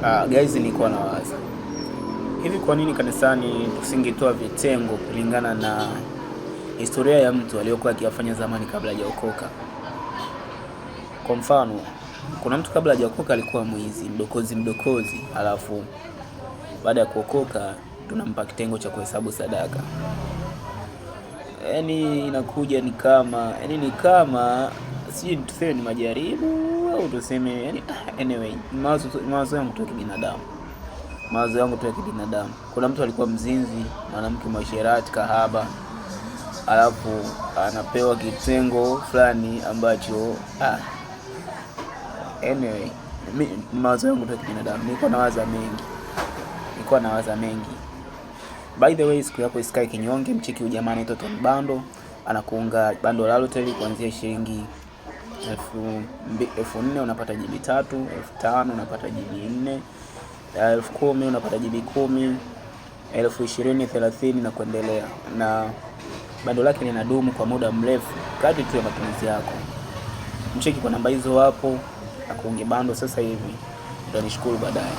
Guys, nilikuwa nawaza hivi, kwa nini kanisani tusingetoa vitengo kulingana na historia ya mtu aliyokuwa akiyafanya zamani kabla hajaokoka? Kwa mfano, kuna mtu kabla hajaokoka alikuwa mwizi, mdokozi, alafu baada ya kuokoka tunampa kitengo cha kuhesabu sadaka. Yaani inakuja ni kama sijui tuseme ni majaribu au tuseme anyway, mawazo yangu tu ya kibinadamu. Kuna mtu alikuwa mzinzi, mwanamke mwasherati, kahaba, alafu anapewa kitengo fulani ambacho anyway, mawazo yangu tu ya kibinadamu. Nilikuwa nawaza mengi. By the way, siku yako isikae kinyonge, mcheki ujamaa anaitwa Tony Bando, anakuunga bando la Halotel kuanzia shilingi 4,000 unapata GB 3, 5,000 unapata GB 4, 10,000 unapata GB 10, 20,000, 30 na kuendelea. Na bando lake linadumu kwa muda mrefu kadri tu ya matumizi yako. Mcheki kwa namba hizo hapo, akuunge bando sasa hivi. Utanishukuru baadaye.